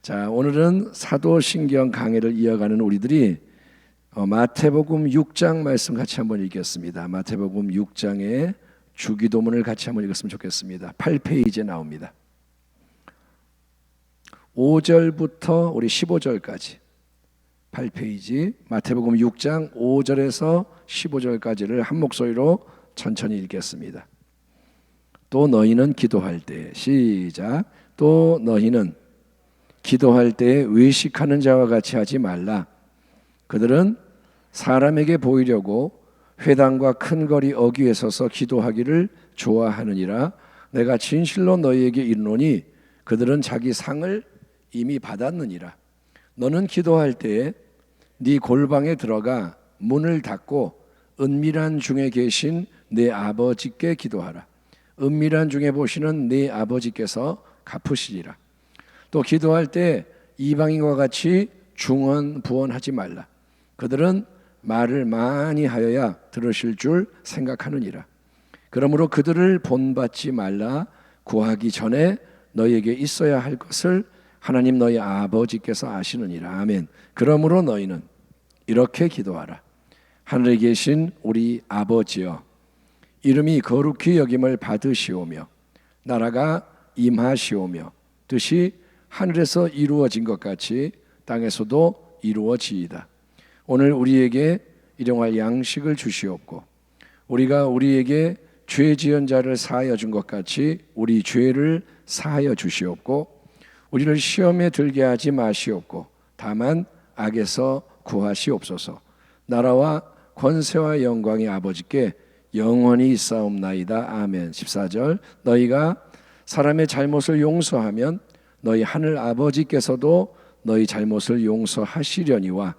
자, 오늘은 사도신경 강해를 이어가는 우리들이 마태복음 6장 말씀 같이 한번 읽겠습니다. 마태복음 6장의 주기도문을 같이 한번 읽었으면 좋겠습니다. 8페이지에 나옵니다. 5절부터 우리 15절까지 8페이지 마태복음 6장 5절에서 15절까지를 한 목소리로 천천히 읽겠습니다. 또 너희는 기도할 때 시작. 또 너희는 기도할 때 외식하는 자와 같이 하지 말라. 그들은 사람에게 보이려고 회당과 큰 거리 어귀에 서서 기도하기를 좋아하느니라. 내가 진실로 너희에게 이르노니 그들은 자기 상을 이미 받았느니라. 너는 기도할 때에 네 골방에 들어가 문을 닫고 은밀한 중에 계신 네 아버지께 기도하라. 은밀한 중에 보시는 네 아버지께서 갚으시리라. 또 기도할 때 이방인과 같이 중언부언하지 말라. 그들은 말을 많이 하여야 들으실 줄 생각하느니라. 그러므로 그들을 본받지 말라. 구하기 전에 너희에게 있어야 할 것을 하나님 너희 아버지께서 아시느니라. 아멘. 그러므로 너희는 이렇게 기도하라. 하늘에 계신 우리 아버지여, 이름이 거룩히 여김을 받으시오며 나라가 임하시오며 뜻이 하늘에서 이루어진 것 같이 땅에서도 이루어지이다. 오늘 우리에게 일용할 양식을 주시옵고 우리가 우리에게 죄 지은 자를 사하여 준 것 같이 우리 죄를 사하여 주시옵고 우리를 시험에 들게 하지 마시옵고 다만 악에서 구하시옵소서. 나라와 권세와 영광이 아버지께 영원히 있사옵나이다. 아멘. 14절 너희가 사람의 잘못을 용서하면 너희 하늘 아버지께서도 너희 잘못을 용서하시려니와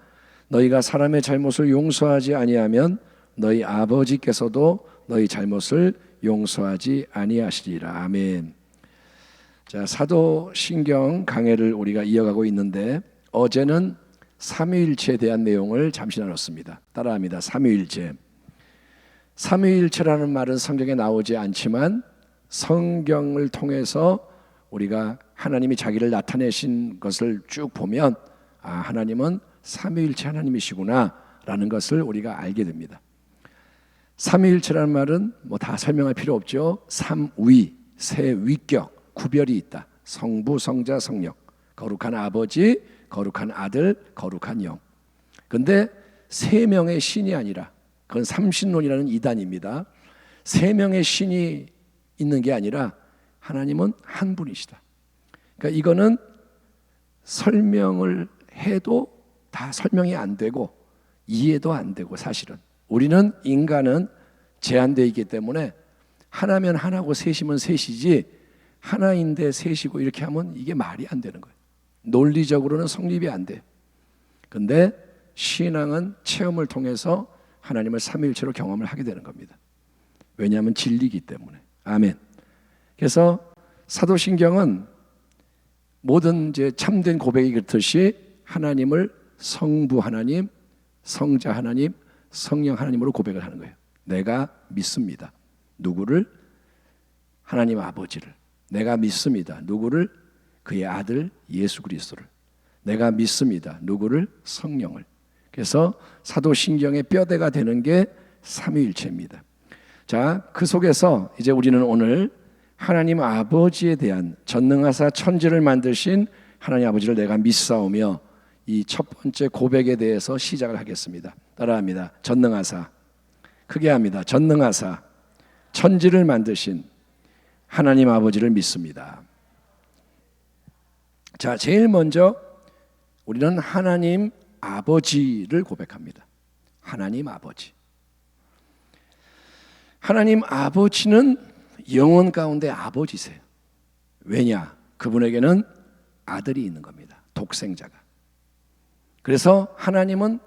너희가 사람의 잘못을 용서하지 아니하면 너희 아버지께서도 너희 잘못을 용서하지 아니하시리라. 아멘. 자, 사도신경 강해를 우리가 이어가고 있는데 어제는 삼위일체에 대한 내용을 잠시 나눴습니다. 따라합니다. 삼위일체. 삼위일체라는 말은 성경에 나오지 않지만 성경을 통해서 우리가 하나님이 자기를 나타내신 것을 쭉 보면 하나님은 삼위일체 하나님이시구나 라는 것을 우리가 알게 됩니다. 삼위일체라는 말은 뭐 다 설명할 필요 없죠. 삼위, 세 위격, 구별이 있다. 성부, 성자, 성령, 거룩한 아버지, 거룩한 아들, 거룩한 영. 근데 세 명의 신이 아니라 그건 삼신론이라는 이단입니다. 세 명의 신이 있는 게 아니라 하나님은 한 분이시다. 그러니까 이거는 설명을 해도 다 설명이 안 되고 이해도 안 되고 사실은 우리는 인간은 제한되어 있기 때문에 하나면 하나고 셋이면 셋이지 하나인데 셋이고 이렇게 하면 이게 말이 안 되는 거예요. 논리적으로는 성립이 안 돼요. 근데 신앙은 체험을 통해서 하나님을 삼위일체로 경험을 하게 되는 겁니다. 왜냐하면 진리이기 때문에. 아멘. 그래서 사도신경은 모든 이제 참된 고백이 그렇듯이 하나님을 성부 하나님, 성자 하나님, 성령 하나님으로 고백을 하는 거예요. 내가 믿습니다. 누구를? 하나님 아버지를. 내가 믿습니다. 누구를? 그의 아들 예수 그리스도를. 내가 믿습니다. 누구를? 성령을. 그래서 사도신경의 뼈대가 되는 게 삼위일체입니다. 자, 그 속에서 이제 우리는 오늘 하나님 아버지에 대한 전능하사 천지를 만드신 하나님 아버지를 내가 믿사오며 이 첫 번째 고백에 대해서 시작을 하겠습니다. 따라합니다. 전능하사, 크게 합니다. 전능하사 천지를 만드신 하나님 아버지를 믿습니다. 자, 제일 먼저 우리는 하나님 아버지를 고백합니다. 하나님 아버지. 하나님 아버지는 영혼 가운데 아버지세요. 왜냐? 그분에게는 아들이 있는 겁니다. 독생자가. 그래서 하나님은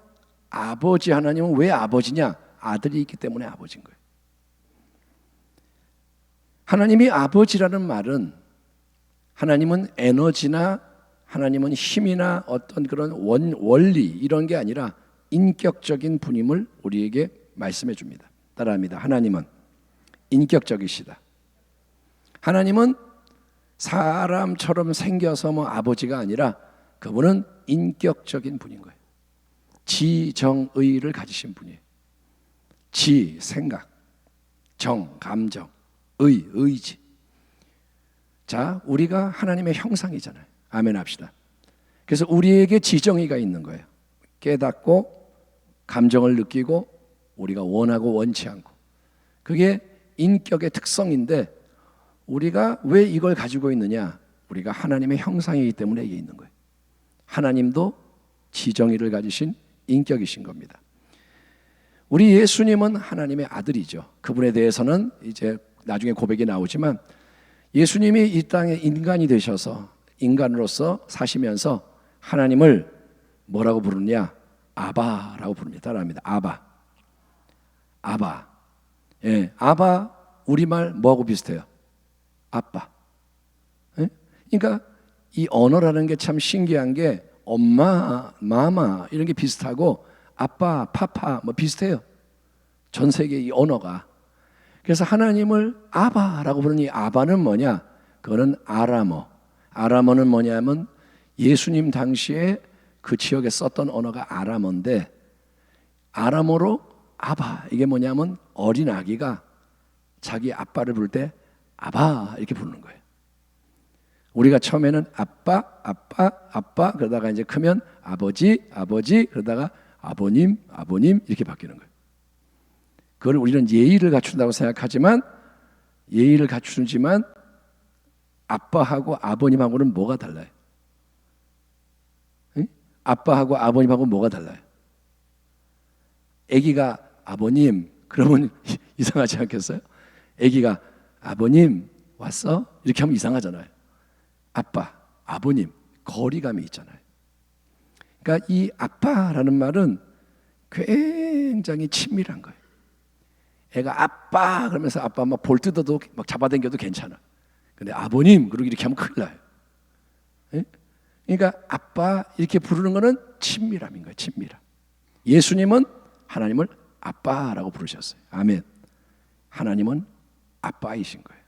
아버지, 하나님은 왜 아버지냐? 아들이 있기 때문에 아버지인 거예요. 하나님이 아버지라는 말은 하나님은 에너지나 하나님은 힘이나 어떤 그런 원리 이런 게 아니라 인격적인 분임을 우리에게 말씀해 줍니다. 따라합니다. 하나님은 인격적이시다. 하나님은 사람처럼 생겨서 뭐 아버지가 아니라 그분은 인격적인 분인 거예요. 지정의를 가지신 분이에요. 지, 생각, 정, 감정, 의지. 자, 우리가 하나님의 형상이잖아요. 아멘 합시다. 그래서 우리에게 지정의가 있는 거예요. 깨닫고 감정을 느끼고 우리가 원하고 원치 않고. 그게 인격의 특성인데 우리가 왜 이걸 가지고 있느냐? 우리가 하나님의 형상이기 때문에 이게 있는 거예요. 하나님도 지정의를 가지신 인격이신 겁니다. 우리 예수님은 하나님의 아들이죠. 그분에 대해서는 이제 나중에 고백이 나오지만 예수님이 이 땅에 인간이 되셔서 인간으로서 사시면서 하나님을 뭐라고 부르느냐? 아바라고 부릅니다. 따라합니다. 아바. 아바. 예, 아바 우리말 뭐하고 비슷해요? 아빠. 예? 그러니까 이 언어라는 게 참 신기한 게 엄마, 마마 이런 게 비슷하고 아빠, 파파 뭐 비슷해요. 전 세계 이 언어가. 그래서 하나님을 아바라고 부르는 이 아바는 뭐냐? 그거는 아람어. 아람어는 뭐냐면 예수님 당시에 그 지역에 썼던 언어가 아람어인데 아람어로 아바 이게 뭐냐면 어린 아기가 자기 아빠를 부를 때 아바 이렇게 부르는 거예요. 우리가 처음에는 아빠, 아빠, 아빠 그러다가 이제 크면 아버지, 아버지 그러다가 아버님, 아버님 이렇게 바뀌는 거예요. 그걸 우리는 예의를 갖춘다고 생각하지만 예의를 갖추지만 아빠하고 아버님하고는 뭐가 달라요? 응? 아빠하고 아버님하고 뭐가 달라요? 아기가 아버님 그러면 이상하지 않겠어요? 아기가 아버님 왔어? 이렇게 하면 이상하잖아요. 아빠, 아버님 거리감이 있잖아요. 그러니까 이 아빠라는 말은 굉장히 친밀한 거예요. 애가 아빠 그러면서 아빠 막 볼 뜯어도 막 잡아당겨도 괜찮아. 근데 아버님 그러고 이렇게 하면 큰일 나요. 예? 그러니까 아빠 이렇게 부르는 거는 친밀함인 거예요. 친밀함. 예수님은 하나님을 아빠라고 부르셨어요. 아멘. 하나님은 아빠이신 거예요.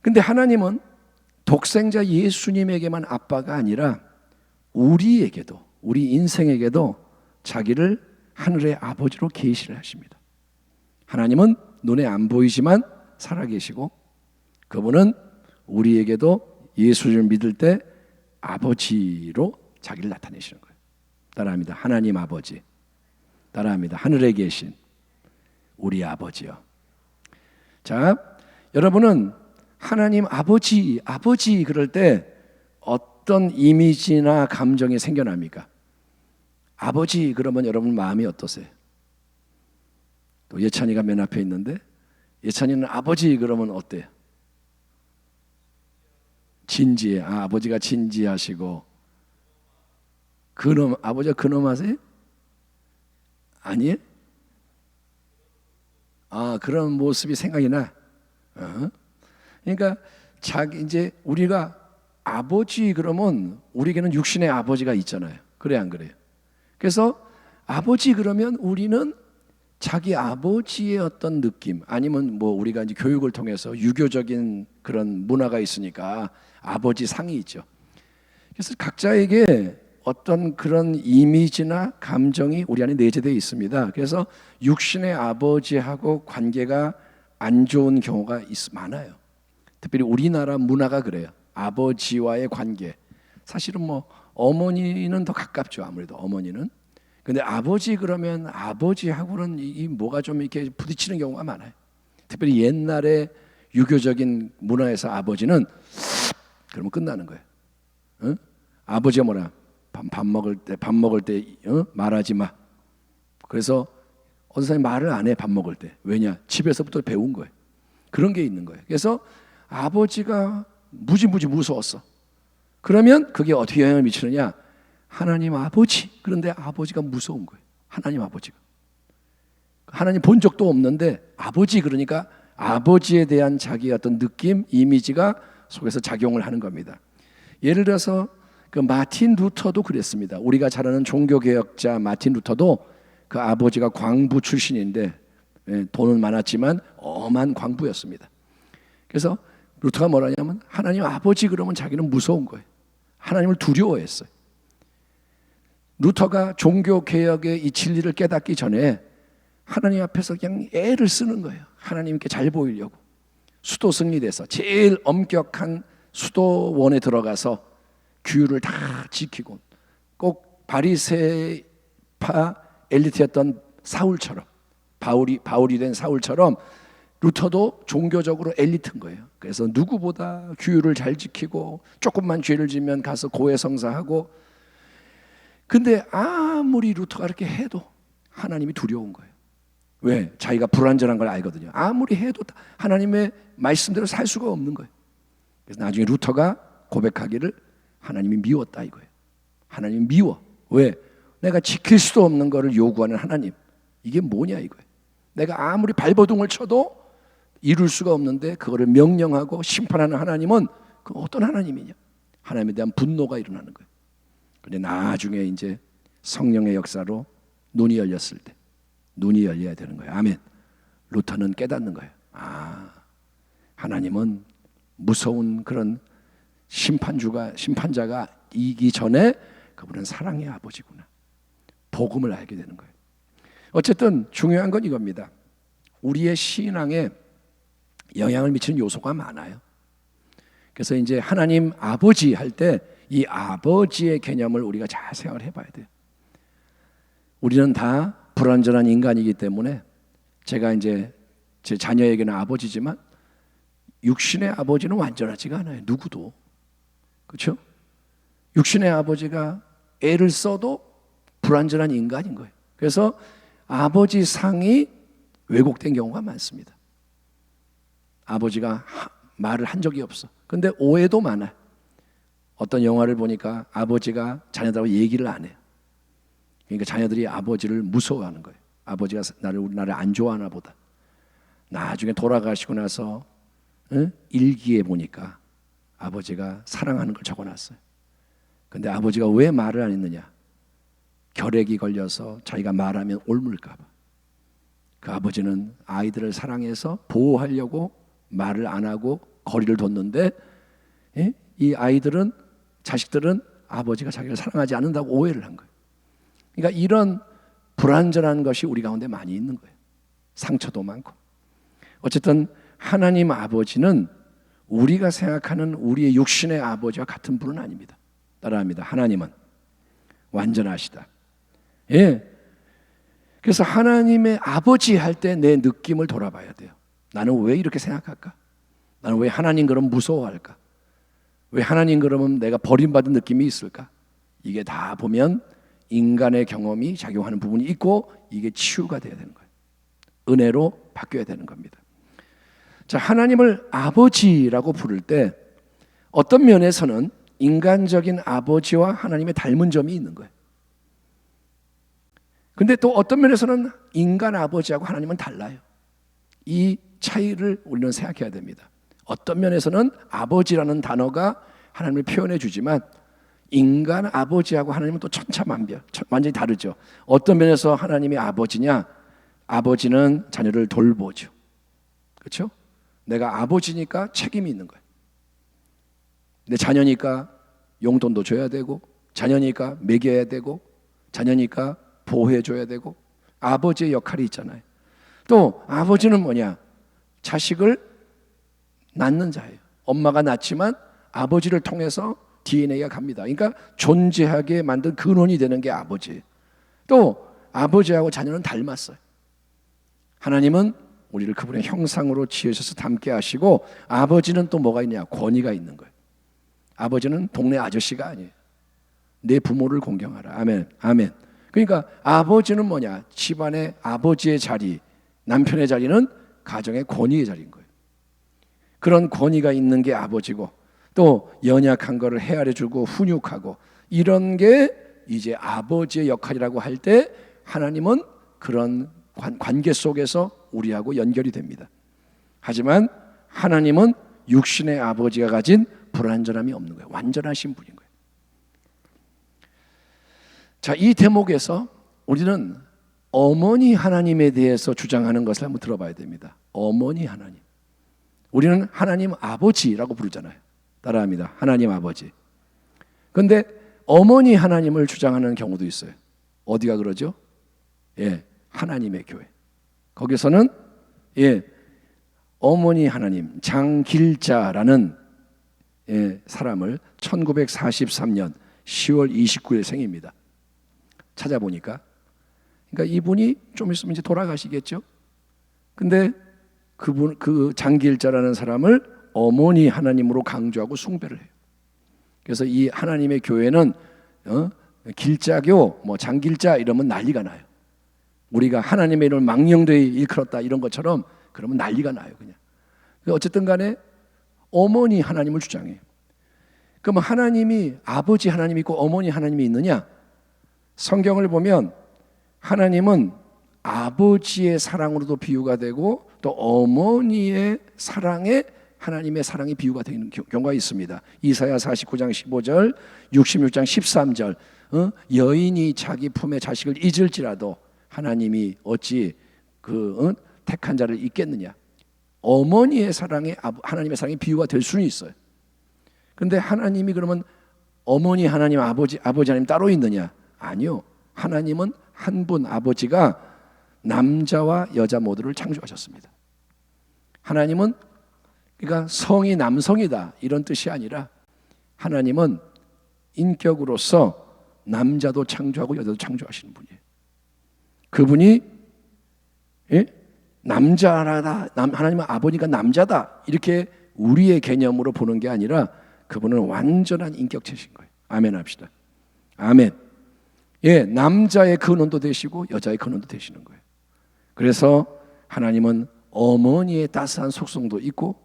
근데 하나님은 독생자 예수님에게만 아빠가 아니라 우리에게도 우리 인생에게도 자기를 하늘의 아버지로 계시를 하십니다. 하나님은 눈에 안 보이지만 살아계시고 그분은 우리에게도 예수를 믿을 때 아버지로 자기를 나타내시는 거예요. 따라합니다. 하나님 아버지. 따라합니다. 하늘에 계신 우리 아버지요. 자, 여러분은 하나님 아버지, 아버지 그럴 때 어떤 이미지나 감정이 생겨납니까? 아버지 그러면 여러분 마음이 어떠세요? 또 예찬이가 맨 앞에 있는데 예찬이는 아버지 그러면 어때요? 진지해. 아버지가 진지하시고 근엄, 아버지가 근엄하세요? 아니에요? 그런 모습이 생각이 나. 그러니까 이제 우리가 아버지 그러면 우리에게는 육신의 아버지가 있잖아요. 그래 안 그래요? 그래서 아버지 그러면 우리는 자기 아버지의 어떤 느낌 아니면 뭐 우리가 이제 교육을 통해서 유교적인 그런 문화가 있으니까 아버지 상이 있죠. 그래서 각자에게 어떤 그런 이미지나 감정이 우리 안에 내재되어 있습니다. 그래서 육신의 아버지하고 관계가 안 좋은 경우가 많아요. 특별히 우리나라 문화가 그래요. 아버지와의 관계. 사실은 뭐 어머니는 더 가깝죠. 아무래도 어머니는. 근데 아버지 그러면 아버지하고는 이 뭐가 좀 이렇게 부딪히는 경우가 많아요. 특별히 옛날에 유교적인 문화에서 아버지는 그러면 끝나는 거예요. 응? 아버지가 뭐라? 밥 먹을 때 말하지 마. 그래서 어떤 사람이 말을 안 해. 밥 먹을 때. 왜냐? 집에서부터 배운 거예요. 그런 게 있는 거예요. 그래서 아버지가 무지무지 무서웠어. 그러면 그게 어떻게 영향을 미치느냐? 하나님 아버지. 그런데 아버지가 무서운 거예요. 하나님 아버지가. 하나님 본 적도 없는데 아버지 그러니까 아버지에 대한 자기의 어떤 느낌, 이미지가 속에서 작용을 하는 겁니다. 예를 들어서 그 마틴 루터도 그랬습니다. 우리가 잘 아는 종교개혁자 마틴 루터도 그 아버지가 광부 출신인데 돈은 많았지만 엄한 광부였습니다. 그래서 루터가 뭐라냐면 하나님 아버지 그러면 자기는 무서운 거예요. 하나님을 두려워했어요. 루터가 종교개혁의 이 진리를 깨닫기 전에 하나님 앞에서 그냥 애를 쓰는 거예요. 하나님께 잘 보이려고. 수도 승리돼서 제일 엄격한 수도원에 들어가서 규율을 다 지키고, 꼭 바리새파 엘리트였던 사울처럼, 바울이 된 사울처럼 루터도 종교적으로 엘리트인 거예요. 그래서 누구보다 규율을 잘 지키고 조금만 죄를 지면 가서 고해성사하고. 근데 아무리 루터가 그렇게 해도 하나님이 두려운 거예요. 왜? 자기가 불완전한 걸 알거든요. 아무리 해도 하나님의 말씀대로 살 수가 없는 거예요. 그래서 나중에 루터가 고백하기를 하나님이 미웠다 이거예요. 하나님이 미워. 왜? 내가 지킬 수도 없는 거를 요구하는 하나님. 이게 뭐냐 이거예요. 내가 아무리 발버둥을 쳐도 이룰 수가 없는데 그거를 명령하고 심판하는 하나님은 그 어떤 하나님이냐? 하나님에 대한 분노가 일어나는 거예요. 근데 나중에 이제 성령의 역사로 눈이 열렸을 때, 눈이 열려야 되는 거예요. 아멘. 루터는 깨닫는 거예요. 하나님은 무서운 그런 심판자가 이기 전에 그분은 사랑의 아버지구나. 복음을 알게 되는 거예요. 어쨌든 중요한 건 이겁니다. 우리의 신앙에 영향을 미치는 요소가 많아요. 그래서 이제 하나님 아버지 할 때 이 아버지의 개념을 우리가 잘 생각을 해봐야 돼요. 우리는 다 불완전한 인간이기 때문에, 제가 이제 제 자녀에게는 아버지지만 육신의 아버지는 완전하지가 않아요. 누구도. 그렇죠? 육신의 아버지가 애를 써도 불완전한 인간인 거예요. 그래서 아버지 상이 왜곡된 경우가 많습니다. 아버지가 말을 한 적이 없어. 근데 오해도 많아요. 어떤 영화를 보니까 아버지가 자녀들하고 얘기를 안 해요. 그러니까 자녀들이 아버지를 무서워하는 거예요. 아버지가 나를 안 좋아하나 보다. 나중에 돌아가시고 나서 일기에 보니까 아버지가 사랑하는 걸 적어놨어요. 근데 아버지가 왜 말을 안 했느냐? 결핵이 걸려서 자기가 말하면 옮을까 봐. 그 아버지는 아이들을 사랑해서 보호하려고 말을 안 하고 거리를 뒀는데, 이 아이들은, 자식들은 아버지가 자기를 사랑하지 않는다고 오해를 한 거예요. 그러니까 이런 불완전한 것이 우리 가운데 많이 있는 거예요. 상처도 많고. 어쨌든 하나님 아버지는 우리가 생각하는 우리의 육신의 아버지와 같은 분은 아닙니다. 따라합니다. 하나님은 완전하시다. 그래서 하나님의 아버지 할 때 내 느낌을 돌아봐야 돼요. 나는 왜 이렇게 생각할까? 나는 왜 하나님 그럼 무서워할까? 왜 하나님 그러면 내가 버림받은 느낌이 있을까? 이게 다 보면 인간의 경험이 작용하는 부분이 있고, 이게 치유가 돼야 되는 거예요. 은혜로 바뀌어야 되는 겁니다. 자, 하나님을 아버지라고 부를 때 어떤 면에서는 인간적인 아버지와 하나님의 닮은 점이 있는 거예요. 근데 또 어떤 면에서는 인간 아버지하고 하나님은 달라요. 이 차이를 우리는 생각해야 됩니다. 어떤 면에서는 아버지라는 단어가 하나님을 표현해 주지만 인간 아버지하고 하나님은 또 천차만별, 완전히 다르죠. 어떤 면에서 하나님이 아버지냐? 아버지는 자녀를 돌보죠. 그렇죠? 내가 아버지니까 책임이 있는 거예요. 내 자녀니까 용돈도 줘야 되고, 자녀니까 먹여야 되고, 자녀니까 보호해 줘야 되고, 아버지의 역할이 있잖아요. 또 아버지는 뭐냐? 자식을 낳는 자예요. 엄마가 낳지만 아버지를 통해서 DNA가 갑니다. 그러니까 존재하게 만든 근원이 되는 게 아버지예요. 또 아버지하고 자녀는 닮았어요. 하나님은 우리를 그분의 형상으로 지으셔서 닮게 하시고, 아버지는 또 뭐가 있냐? 권위가 있는 거예요. 아버지는 동네 아저씨가 아니에요. 내 부모를 공경하라. 아멘. 아멘. 그러니까 아버지는 뭐냐? 집안의 아버지의 자리, 남편의 자리는 가정의 권위의 자리인 거예요. 그런 권위가 있는 게 아버지고, 또 연약한 거를 헤아려주고 훈육하고, 이런 게 이제 아버지의 역할이라고 할 때 하나님은 그런 관계 속에서 우리하고 연결이 됩니다. 하지만 하나님은 육신의 아버지가 가진 불완전함이 없는 거예요. 완전하신 분인 거예요. 자, 이 대목에서 우리는 어머니 하나님에 대해서 주장하는 것을 한번 들어봐야 됩니다. 어머니 하나님. 우리는 하나님 아버지라고 부르잖아요. 따라합니다. 하나님 아버지. 그런데 어머니 하나님을 주장하는 경우도 있어요. 어디가 그러죠? 예, 하나님의 교회. 거기서는 어머니 하나님 장길자라는 사람을 1943년 10월 29일 생입니다. 찾아보니까 그러니까 이분이 좀 있으면 이제 돌아가시겠죠. 근데 그 장길자라는 사람을 어머니 하나님으로 강조하고 숭배를 해요. 그래서 이 하나님의 교회는 길자교, 뭐 장길자 이러면 난리가 나요. 우리가 하나님의 이름을 망령되이 일컬었다 이런 것처럼 그러면 난리가 나요. 그냥. 어쨌든 간에 어머니 하나님을 주장해요. 그럼 하나님이 아버지 하나님이 있고 어머니 하나님이 있느냐? 성경을 보면 하나님은 아버지의 사랑으로도 비유가 되고 또 어머니의 사랑에 하나님의 사랑이 비유가 되는 경우가 있습니다. 이사야 49장 15절, 66장 13절. 여인이 자기 품에 자식을 잊을지라도 하나님이 어찌 택한 자를 잊겠느냐. 어머니의 사랑에 하나님의 사랑이 비유가 될 수는 있어요. 그런데 하나님이 그러면 어머니 하나님, 아버지 하나님 따로 있느냐? 아니요. 하나님은 한 분 아버지가 남자와 여자 모두를 창조하셨습니다. 하나님은 그러니까 성이 남성이다 이런 뜻이 아니라 하나님은 인격으로서 남자도 창조하고 여자도 창조하시는 분이에요. 그분이 남자라다, 하나님은 아버지가 남자다 이렇게 우리의 개념으로 보는 게 아니라 그분은 완전한 인격체신 거예요. 아멘 합시다. 아멘. 남자의 근원도 되시고 여자의 근원도 되시는 거예요. 그래서 하나님은 어머니의 따스한 속성도 있고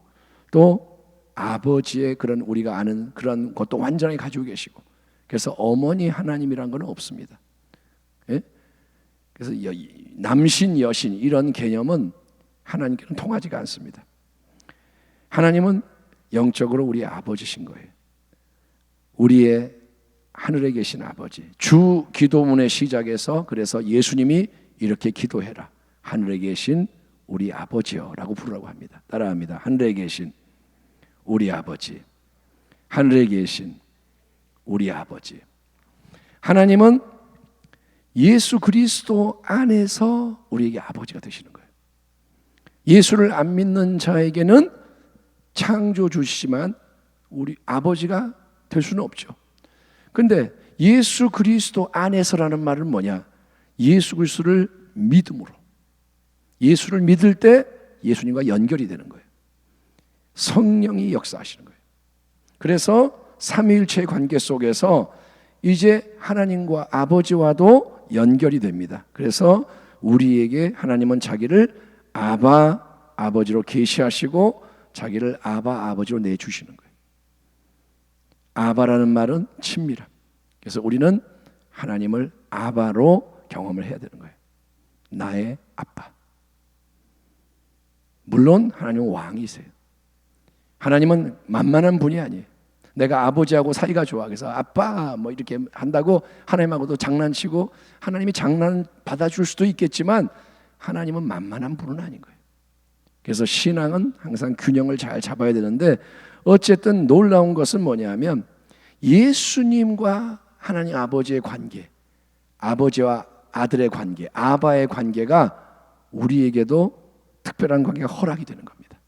또 아버지의 그런 우리가 아는 그런 것도 완전히 가지고 계시고 그래서 어머니 하나님이란 건 없습니다. 그래서 남신 여신 이런 개념은 하나님께는 통하지가 않습니다. 하나님은 영적으로 우리의 아버지신 거예요. 우리의 하늘에 계신 아버지. 주 기도문의 시작에서 그래서 예수님이 이렇게 기도해라. 하늘에 계신 우리 아버지요 라고 부르라고 합니다. 따라합니다. 하늘에 계신 우리 아버지. 하늘에 계신 우리 아버지. 하나님은 예수 그리스도 안에서 우리에게 아버지가 되시는 거예요. 예수를 안 믿는 자에게는 창조주시지만 우리 아버지가 될 수는 없죠. 그런데 예수 그리스도 안에서라는 말은 뭐냐? 예수 그리스도를 믿음으로 예수를 믿을 때 예수님과 연결이 되는 거예요. 성령이 역사하시는 거예요. 그래서 삼위일체의 관계 속에서 이제 하나님과 아버지와도 연결이 됩니다. 그래서 우리에게 하나님은 자기를 아바 아버지로 계시하시고 자기를 아바 아버지로 내주시는 거예요. 아바라는 말은 친밀함. 그래서 우리는 하나님을 아바로 경험을 해야 되는 거예요. 나의 아빠. 물론 하나님은 왕이세요. 하나님은 만만한 분이 아니에요. 내가 아버지하고 사이가 좋아 그래서 아빠 뭐 이렇게 한다고 하나님하고도 장난치고 하나님이 장난 받아줄 수도 있겠지만 하나님은 만만한 분은 아닌 거예요. 그래서 신앙은 항상 균형을 잘 잡아야 되는데 어쨌든 놀라운 것은 뭐냐면 예수님과 하나님 아버지의 관계, 아버지와 아들의 관계, 아바의 관계가 우리에게도 특별한 관계가 허락이 되는 겁니다.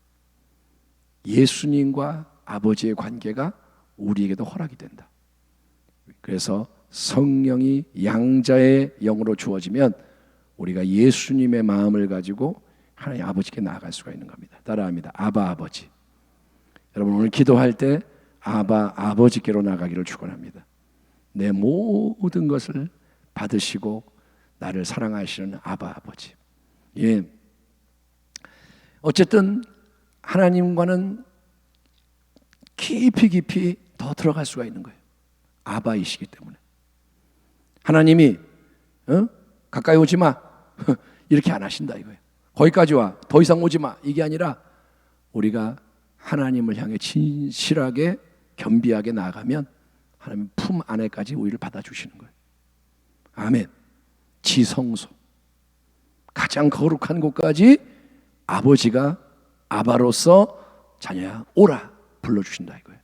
예수님과 아버지의 관계가 우리에게도 허락이 된다. 그래서 성령이 양자의 영으로 주어지면 우리가 예수님의 마음을 가지고 하나님 아버지께 나아갈 수가 있는 겁니다. 따라합니다. 아바 아버지. 여러분 오늘 기도할 때 아바 아버지께로 나가기를 축원합니다. 내 모든 것을 받으시고 나를 사랑하시는 아바 아버지. 어쨌든 하나님과는 깊이 더 들어갈 수가 있는 거예요. 아바이시기 때문에. 하나님이 가까이 오지 마 이렇게 안 하신다 이거예요. 거기까지 와 더 이상 오지 마 이게 아니라 우리가 하나님을 향해 진실하게 겸비하게 나아가면 하나님 품 안에까지 우리를 받아주시는 거예요. 아멘. 지성소 가장 거룩한 곳까지 아버지가 아바로서 자녀야 오라 불러주신다 이거예요.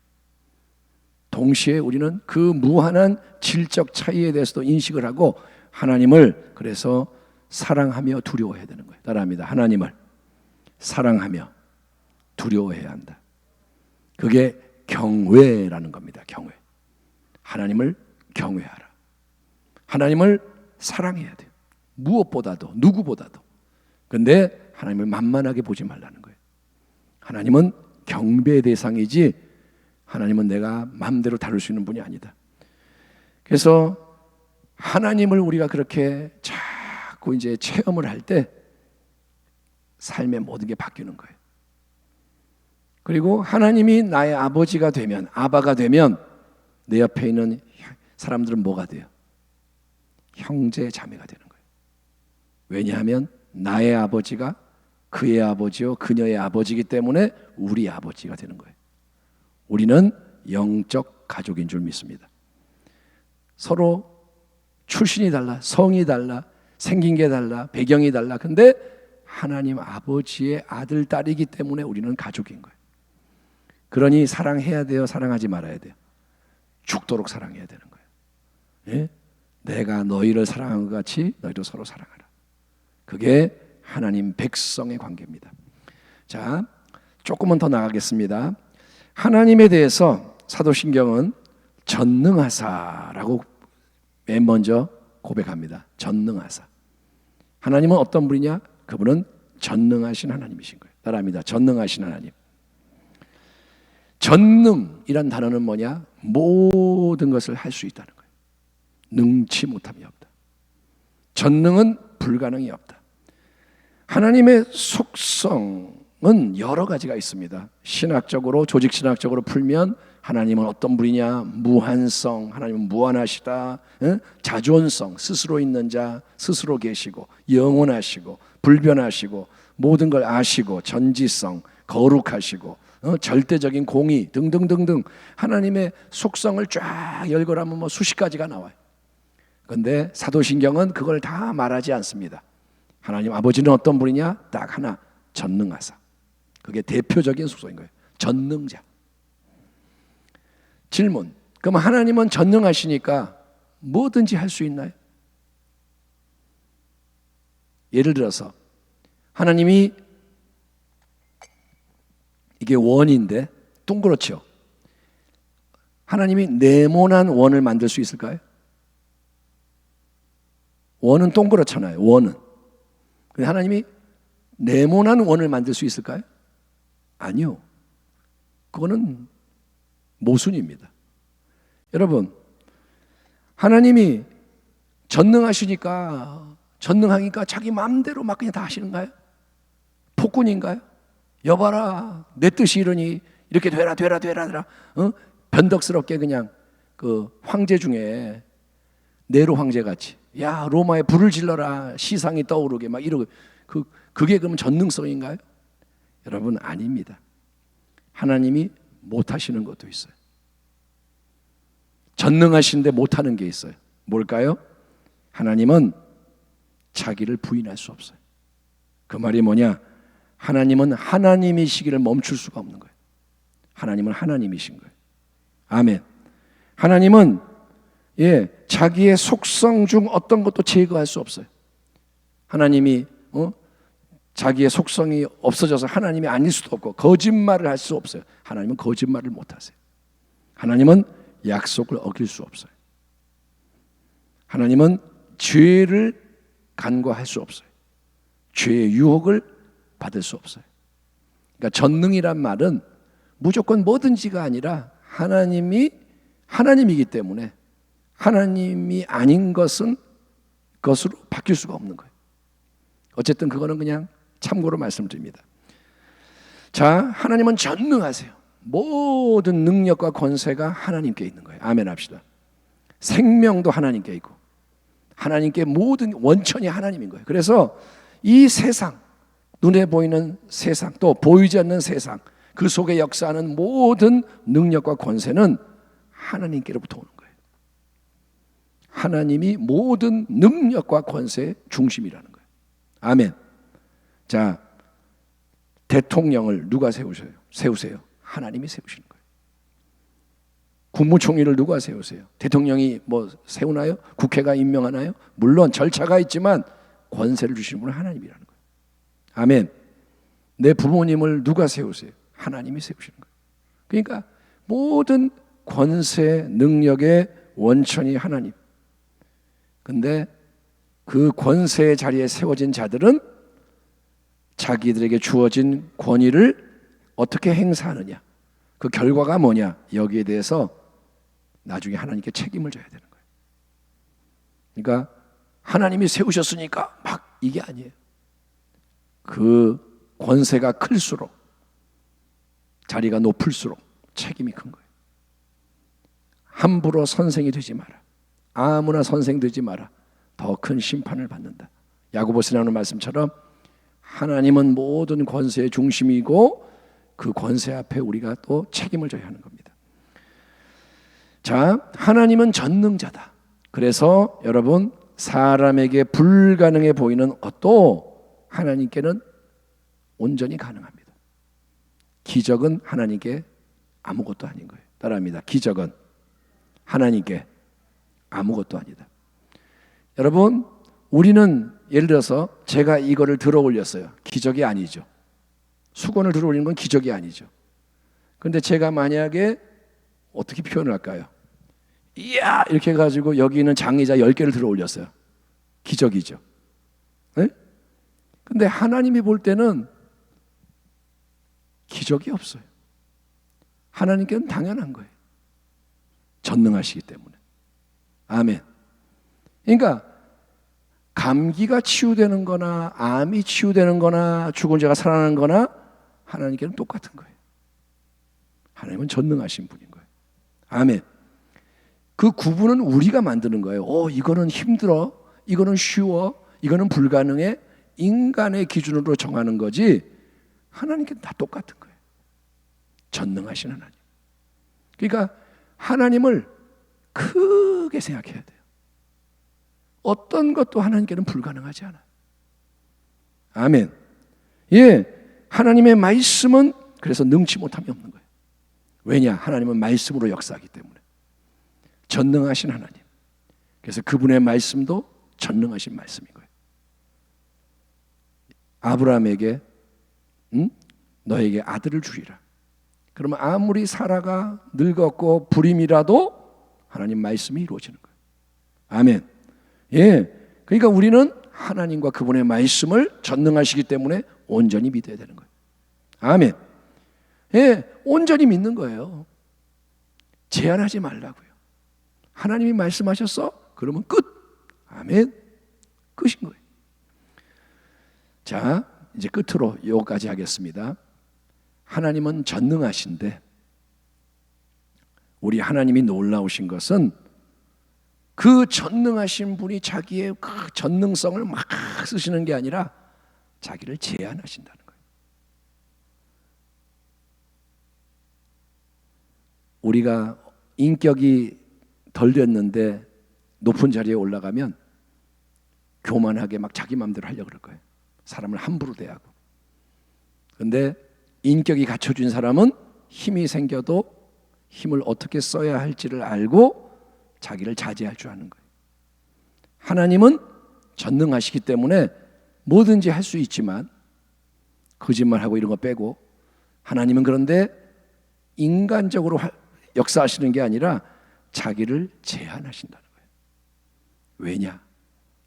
동시에 우리는 그 무한한 질적 차이에 대해서도 인식을 하고 하나님을 그래서 사랑하며 두려워해야 되는 거예요. 따라합니다. 하나님을 사랑하며 두려워해야 한다. 그게 경외라는 겁니다. 경외. 하나님을 경외하라. 하나님을 사랑해야 돼요. 무엇보다도 누구보다도. 그런데 하나님을 만만하게 보지 말라는 거예요. 하나님은 경배의 대상이지 하나님은 내가 마음대로 다룰 수 있는 분이 아니다. 그래서 하나님을 우리가 그렇게 자꾸 이제 체험을 할 때 삶의 모든 게 바뀌는 거예요. 그리고 하나님이 나의 아버지가 되면, 아바가 되면 내 옆에 있는 사람들은 뭐가 돼요? 형제 자매가 되는 거예요. 왜냐하면 나의 아버지가 그의 아버지요 그녀의 아버지이기 때문에 우리 아버지가 되는 거예요. 우리는 영적 가족인 줄 믿습니다. 서로 출신이 달라, 성이 달라, 생긴 게 달라, 배경이 달라. 근데 하나님 아버지의 아들, 딸이기 때문에 우리는 가족인 거예요. 그러니 사랑해야 돼요? 사랑하지 말아야 돼요? 죽도록 사랑해야 되는 거예요. 예? 내가 너희를 사랑한 것 같이 너희도 서로 사랑하라. 그게 하나님 백성의 관계입니다. 자, 조금은 더 나가겠습니다. 하나님에 대해서 사도신경은 전능하사라고 맨 먼저 고백합니다. 전능하사. 하나님은 어떤 분이냐? 그분은 전능하신 하나님이신 거예요. 따라합니다. 전능하신 하나님. 전능이란 단어는 뭐냐? 모든 것을 할 수 있다는 거예요. 능치 못함이 없다. 전능은 불가능이 없다. 하나님의 속성은 여러 가지가 있습니다. 신학적으로, 조직신학적으로 풀면 하나님은 어떤 분이냐? 무한성, 하나님은 무한하시다. 자존성, 스스로 있는 자, 스스로 계시고, 영원하시고, 불변하시고, 모든 걸 아시고, 전지성, 거룩하시고, 절대적인 공의 등등등등 하나님의 속성을 쫙 열거하면 뭐 수십 가지가 나와요. 그런데 사도신경은 그걸 다 말하지 않습니다. 하나님 아버지는 어떤 분이냐? 딱 하나, 전능하사. 그게 대표적인 속성인 거예요. 전능자. 질문. 그럼 하나님은 전능하시니까 뭐든지 할 수 있나요? 예를 들어서 하나님이 이게 원인데 동그랗죠. 하나님이 네모난 원을 만들 수 있을까요? 원은 동그랗잖아요. 원은. 근데 하나님이 네모난 원을 만들 수 있을까요? 아니요. 그거는 모순입니다. 여러분, 하나님이 전능하시니까 자기 마음대로 막 그냥 다 하시는가요? 폭군인가요? 여봐라, 내 뜻이 이러니 이렇게 되라. 변덕스럽게 그냥 그 황제 중에 네로 황제 같이, 야 로마에 불을 질러라, 시상이 떠오르게 막 이러고, 그게 그러면 전능성인가요? 여러분, 아닙니다. 하나님이 못하시는 것도 있어요. 전능하신데 못하는 게 있어요. 뭘까요? 하나님은 자기를 부인할 수 없어요. 그 말이 뭐냐? 하나님은 하나님이시기를 멈출 수가 없는 거예요. 하나님은 하나님이신 거예요. 아멘. 하나님은 자기의 속성 중 어떤 것도 제거할 수 없어요. 하나님이 자기의 속성이 없어져서 하나님이 아닐 수도 없고, 거짓말을 할 수 없어요. 하나님은 거짓말을 못 하세요. 하나님은 약속을 어길 수 없어요. 하나님은 죄를 간과할 수 없어요. 죄의 유혹을 받을 수 없어요. 그러니까 전능이란 말은 무조건 뭐든지가 아니라 하나님이 하나님이기 때문에 하나님이 아닌 것은 것으로 바뀔 수가 없는 거예요. 어쨌든 그거는 그냥 참고로 말씀드립니다. 자, 하나님은 전능하세요. 모든 능력과 권세가 하나님께 있는 거예요. 아멘 합시다. 생명도 하나님께 있고, 하나님께 모든 원천이 하나님인 거예요. 그래서 이 세상, 눈에 보이는 세상, 또 보이지 않는 세상, 그 속에 역사하는 모든 능력과 권세는 하나님께로부터 오는 거예요. 하나님이 모든 능력과 권세의 중심이라는 거예요. 아멘. 자, 대통령을 누가 세우세요? 하나님이 세우시는 거예요. 국무총리를 누가 세우세요? 대통령이 뭐 세우나요? 국회가 임명하나요? 물론 절차가 있지만 권세를 주시는 분은 하나님이라는 거예요. 아멘. 내 부모님을 누가 세우세요? 하나님이 세우시는 거예요. 그러니까 모든 권세, 능력의 원천이 하나님. 근데 그 권세의 자리에 세워진 자들은 자기들에게 주어진 권위를 어떻게 행사하느냐, 그 결과가 뭐냐, 여기에 대해서 나중에 하나님께 책임을 져야 되는 거예요. 그러니까 하나님이 세우셨으니까 막 이게 아니에요. 그 권세가 클수록, 자리가 높을수록 책임이 큰 거예요. 함부로 선생이 되지 마라. 아무나 선생 되지 마라. 더 큰 심판을 받는다. 야고보서에 나오는 말씀처럼 하나님은 모든 권세의 중심이고 그 권세 앞에 우리가 또 책임을 져야 하는 겁니다. 자, 하나님은 전능자다. 그래서 여러분, 사람에게 불가능해 보이는 것도 하나님께는 온전히 가능합니다. 기적은 하나님께 아무것도 아닌 거예요. 따라합니다. 기적은 하나님께 아무것도 아니다. 여러분, 우리는 예를 들어서 제가 이거를 들어 올렸어요. 기적이 아니죠. 수건을 들어 올리는 건 기적이 아니죠. 그런데 제가 만약에 어떻게 표현을 할까요? 이야! 이렇게 해가지고 여기 있는 장의자 10개를 들어 올렸어요. 기적이죠. 네? 근데 하나님이 볼 때는 기적이 없어요. 하나님께는 당연한 거예요. 전능하시기 때문에. 아멘. 그러니까 감기가 치유되는 거나 암이 치유되는 거나 죽은 자가 살아나는 거나 하나님께는 똑같은 거예요. 하나님은 전능하신 분인 거예요. 아멘. 그 구분은 우리가 만드는 거예요. 이거는 힘들어, 이거는 쉬워, 이거는 불가능해. 인간의 기준으로 정하는 거지 하나님께는 다 똑같은 거예요. 전능하신 하나님. 그러니까 하나님을 크게 생각해야 돼요. 어떤 것도 하나님께는 불가능하지 않아요. 아멘. 예, 하나님의 말씀은 그래서 능치 못함이 없는 거예요. 왜냐? 하나님은 말씀으로 역사하기 때문에. 전능하신 하나님. 그래서 그분의 말씀도 전능하신 말씀인 거예요. 아브라함에게 너에게 아들을 주리라. 그러면 아무리 사라가 늙었고 불임이라도 하나님 말씀이 이루어지는 거예요. 아멘. 예, 그러니까 우리는 하나님과 그분의 말씀을 전능하시기 때문에 온전히 믿어야 되는 거예요. 아멘. 예, 온전히 믿는 거예요. 제한하지 말라고요. 하나님이 말씀하셨어? 그러면 끝. 아멘. 끝인 거예요. 자, 이제 끝으로 요거까지 하겠습니다. 하나님은 전능하신데 우리 하나님이 놀라우신 것은 그 전능하신 분이 자기의 그 전능성을 막 쓰시는 게 아니라 자기를 제한하신다는 거예요. 우리가 인격이 덜 됐는데 높은 자리에 올라가면 교만하게 막 자기 마음대로 하려고 그럴 거예요. 사람을 함부로 대하고. 그런데 인격이 갖춰진 사람은 힘이 생겨도 힘을 어떻게 써야 할지를 알고 자기를 자제할 줄 아는 거예요. 하나님은 전능하시기 때문에 뭐든지 할 수 있지만 거짓말하고 이런 거 빼고, 하나님은 그런데 인간적으로 역사하시는 게 아니라 자기를 제한하신다는 거예요. 왜냐?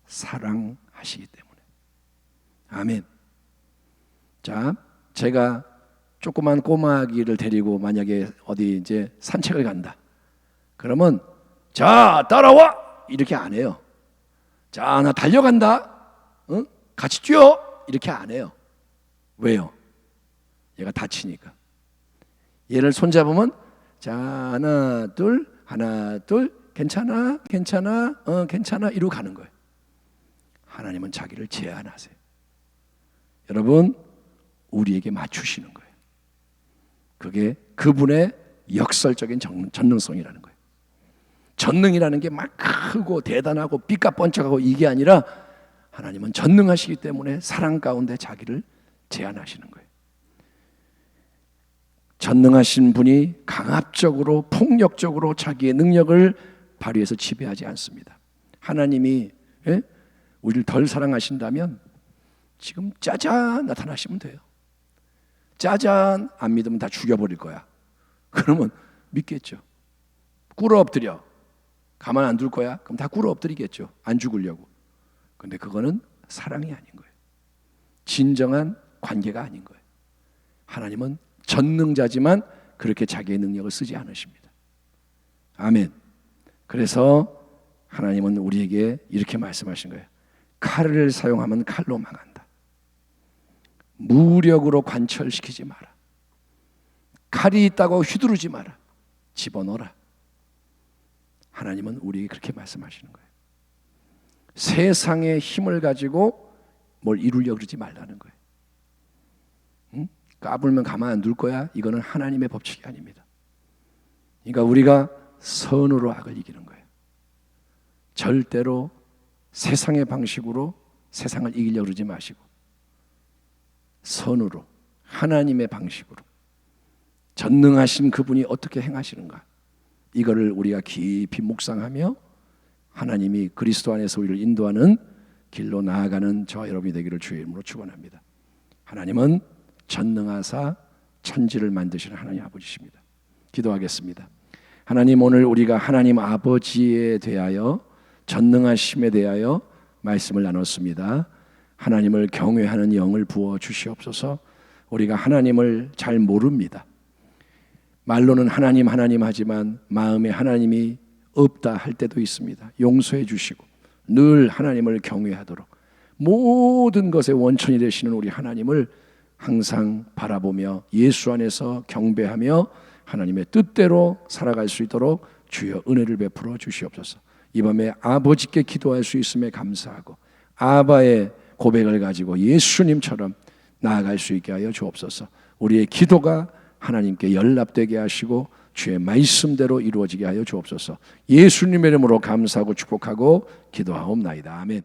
사랑하시기 때문에. 아멘. 자, 제가 조그만 꼬마 아기를 데리고 만약에 어디 이제 산책을 간다. 그러면 자, 따라와! 이렇게 안 해요. 자, 나 달려간다. 응? 같이 뛰어! 이렇게 안 해요. 왜요? 얘가 다치니까. 얘를 손잡으면 자, 하나, 둘, 괜찮아, 괜찮아, 괜찮아 이러고 가는 거예요. 하나님은 자기를 제한하세요. 여러분, 우리에게 맞추시는 거예요. 그게 그분의 역설적인 전능성이라는 거예요. 전능이라는 게 막 크고 대단하고 삐까뻔쩍하고 이게 아니라 하나님은 전능하시기 때문에 사랑 가운데 자기를 제한하시는 거예요. 전능하신 분이 강압적으로 폭력적으로 자기의 능력을 발휘해서 지배하지 않습니다. 하나님이 우리를 덜 사랑하신다면 지금 짜잔 나타나시면 돼요. 짜잔 안 믿으면 다 죽여버릴 거야. 그러면 믿겠죠. 꿇어 엎드려. 가만 안 둘 거야? 그럼 다 꿇어 엎드리겠죠. 안 죽으려고. 근데 그거는 사랑이 아닌 거예요. 진정한 관계가 아닌 거예요. 하나님은 전능자지만 그렇게 자기의 능력을 쓰지 않으십니다. 아멘. 그래서 하나님은 우리에게 이렇게 말씀하신 거예요. 칼을 사용하면 칼로 망한다. 무력으로 관철시키지 마라. 칼이 있다고 휘두르지 마라. 집어넣어라. 하나님은 우리에게 그렇게 말씀하시는 거예요. 세상의 힘을 가지고 뭘 이루려고 그러지 말라는 거예요. 응? 까불면 가만 안 둘 거야? 이거는 하나님의 법칙이 아닙니다. 그러니까 우리가 선으로 악을 이기는 거예요. 절대로 세상의 방식으로 세상을 이기려고 그러지 마시고 선으로 하나님의 방식으로 전능하신 그분이 어떻게 행하시는가, 이거를 우리가 깊이 묵상하며 하나님이 그리스도 안에서 우리를 인도하는 길로 나아가는 저와 여러분이 되기를 주의 이름으로 축원합니다. 하나님은 전능하사 천지를 만드시는 하나님 아버지십니다. 기도하겠습니다. 하나님, 오늘 우리가 하나님 아버지에 대하여 전능하심에 대하여 말씀을 나눴습니다. 하나님을 경외하는 영을 부어 주시옵소서. 우리가 하나님을 잘 모릅니다. 말로는 하나님 하나님 하지만 마음에 하나님이 없다 할 때도 있습니다. 용서해 주시고 늘 하나님을 경외하도록 모든 것의 원천이 되시는 우리 하나님을 항상 바라보며 예수 안에서 경배하며 하나님의 뜻대로 살아갈 수 있도록 주여 은혜를 베풀어 주시옵소서. 이 밤에 아버지께 기도할 수 있음에 감사하고 아바의 고백을 가지고 예수님처럼 나아갈 수 있게 하여 주옵소서. 우리의 기도가 하나님께 연락되게 하시고 주의 말씀대로 이루어지게 하여 주옵소서. 예수님의 이름으로 감사하고 축복하고 기도하옵나이다. 아멘.